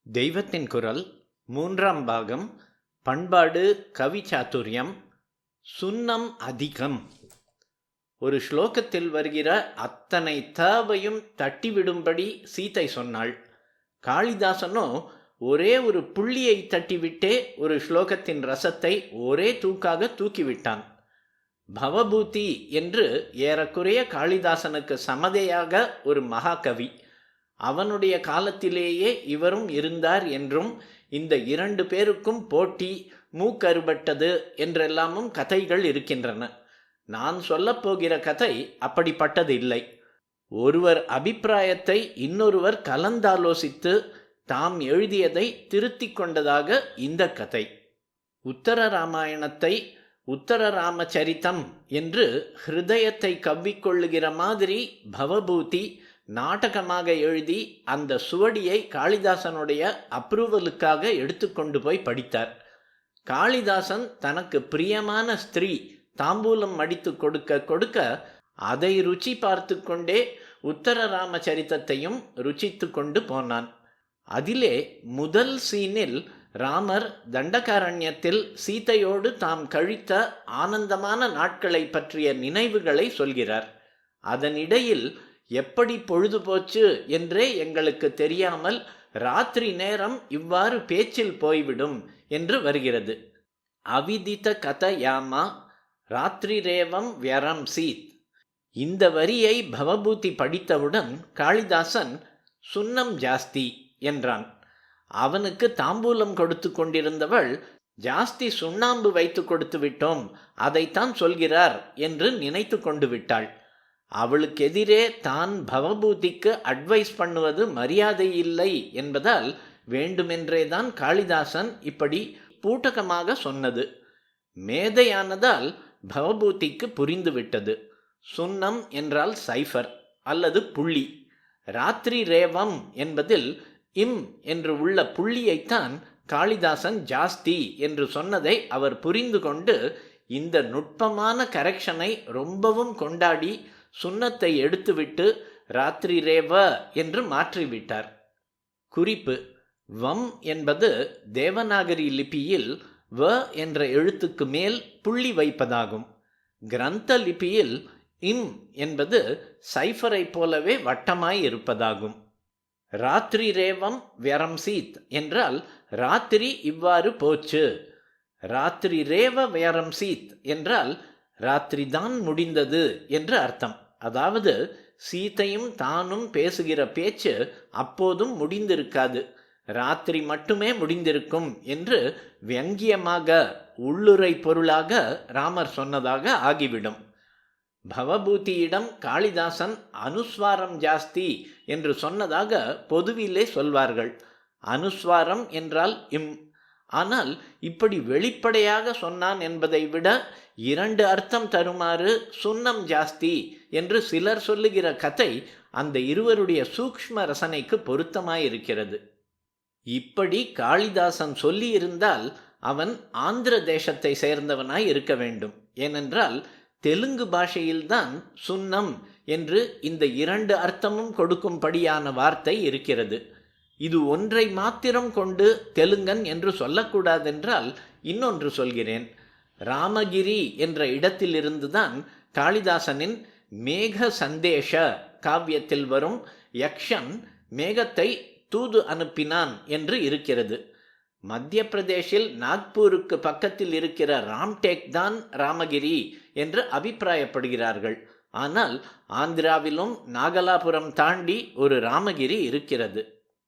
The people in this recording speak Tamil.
தெய்வத்தின் குரல் மூன்றாம் பாகம். பண்பாடு கவி சாத்துரியம். சுன்னம் அதிகம். ஒரு ஸ்லோகத்தில் வருகிற அத்தனை தாவையும் தட்டிவிடும்படி சீதை சொன்னாள். காளிதாசனோ ஒரே ஒரு புள்ளியை தட்டிவிட்டே ஒரு ஸ்லோகத்தின் ரசத்தை ஒரே தூக்காக தூக்கிவிட்டான். பவபூதி என்று ஏறக்குறைய காளிதாசனுக்கு சமதையாக ஒரு மகாகவி. அவனுடைய காலத்திலேயே இவரும் இருந்தார் என்றும் இந்த இரண்டு பேருக்கும் போட்டி மூக்கறுபட்டது என்றெல்லாமும் கதைகள் இருக்கின்றன. நான் சொல்லப்போகிற கதை அப்படிப்பட்டது இல்லை. ஒருவர் அபிப்பிராயத்தை இன்னொருவர் கலந்தாலோசித்து தாம் எழுதியதை திருத்தி கொண்டதாக இந்த கதை. உத்தர ராமாயணத்தை உத்தர ராமச்சரித்தம் என்று ஹிருதயத்தை கவ்விக்கொள்ளுகிற மாதிரி பவபூதி நாடகமாக எழுதி அந்த சுவடியை காளிதாசனுடைய அப்ரூவலுக்காக எடுத்துக்கொண்டு போய் படித்தார். காளிதாசன் தனக்கு பிரியமான ஸ்திரீ தாம்பூலம் மடித்து கொடுக்க கொடுக்க அதை ருச்சி பார்த்து கொண்டே உத்தர ராமச்சரித்தத்தையும் ருச்சித்து கொண்டு போனான். அதிலே முதல் சீனில் ராமர் தண்டகாரண்யத்தில் சீதையோடு தாம் கழித்த ஆனந்தமான நாட்களை பற்றிய நினைவுகளை சொல்கிறார். அதனிடையில் எப்படி பொழுது போச்சு என்றே எங்களுக்கு தெரியாமல் ராத்திரி நேரம் இவ்வாறு பேச்சில் போய்விடும் என்று வருகிறது. அவிதித கதயாமா ராத்திரிரேவம் வியரம் சீத். இந்த வரியை பவபூதி படித்தவுடன் காளிதாசன் சுன்னம் ஜாஸ்தி என்றான். அவனுக்கு தாம்பூலம் கொடுத்து கொண்டிருந்தவள் ஜாஸ்தி சுண்ணாம்பு வைத்து கொடுத்து விட்டோம், அதைத்தான் சொல்கிறார் என்று நினைத்து கொண்டு விட்டாள். அவளுக்கு எதிரே தான் பவபூதிக்கு அட்வைஸ் பண்ணுவது மரியாதை இல்லை என்பதால் வேண்டுமென்றேதான் காளிதாசன் இப்படி பூட்டகமாக சொன்னது. மேதையானதால் பவபூதிக்கு புரிந்துவிட்டது. சுன்னம் என்றால் சைஃபர் அல்லது புள்ளி. ராத்திரி ரேவம் என்பதில் இம் என்று உள்ள புள்ளியைத்தான் காளிதாசன் ஜாஸ்தி என்று சொன்னதை அவர் புரிந்து கொண்டு இந்த நுட்பமான கரெக்ஷனை ரொம்பவும் கொண்டாடி சுன்னத்தை எடுத்துவிட்டு ராத்திரி ரேவ என்று மாற்றிவிட்டார். குறிப்பு: வம் என்பது தேவநாகரி லிபியில் வ என்ற எழுத்துக்கு மேல் புள்ளி வைப்பதாகும். கிரந்த லிபியில் இம் என்பது சைஃபரை போலவே வட்டமாய் இருப்பதாகும். ராத்திரி ரேவம் வியரம்சீத் என்றால் ராத்திரி இவ்வாறு போச்சு. ராத்திரி ரேவ வியரம்சீத் என்றால் ராத்திரி தான் முடிந்தது என்று அர்த்தம். அதாவது சீதையும் தானும் பேசுகிற பேச்சு அப்போதும் முடிந்திருக்காது, ராத்திரி மட்டுமே முடிந்திருக்கும் என்று வியங்கியமாக உள்ளுரை பொருளாக ராமர் சொன்னதாக ஆகிவிடும். பவபூதியிடம் காளிதாசன் அனுஸ்வாரம் ஜாஸ்தி என்று சொன்னதாக பொதுவிலே சொல்வார்கள். அனுஸ்வாரம் என்றால் இம். ஆனால் இப்படி வெளிப்படையாக சொன்னான் என்பதை விட இரண்டு அர்த்தம் தருமாறு சுன்னம் ஜாஸ்தி என்று சிலர் சொல்லுகிற கதை அந்த இருவருடைய சூக்ஷ்ம ரசனைக்கு பொருத்தமாயிருக்கிறது. இப்படி காளிதாசன் சொல்லியிருந்தால் அவன் ஆந்திர தேசத்தை சேர்ந்தவனாய் இருக்க வேண்டும். ஏனென்றால் தெலுங்கு பாஷையில்தான் சுன்னம் என்று இந்த இரண்டு அர்த்தமும் கொடுக்கும்படியான வார்த்தை இருக்கிறது. இது ஒன்றை மாத்திரம் கொண்டு தெலுங்கன் என்று சொல்லக்கூடாதென்றால் இன்னொன்று சொல்கிறேன். ராமகிரி என்ற இடத்திலிருந்துதான் காளிதாசனின் மேக சந்தேஷ காவியத்தில் வரும் யக்ஷன் மேகத்தை தூது அனுப்பினான் என்று இருக்கிறது. மத்திய பிரதேசில் நாக்பூருக்கு பக்கத்தில் இருக்கிற ராம்டேக் தான் ராமகிரி என்று அபிப்பிராயப்படுகிறார்கள். ஆனால் ஆந்திராவிலும் நாகலாபுரம் தாண்டி ஒரு ராமகிரி இருக்கிறது.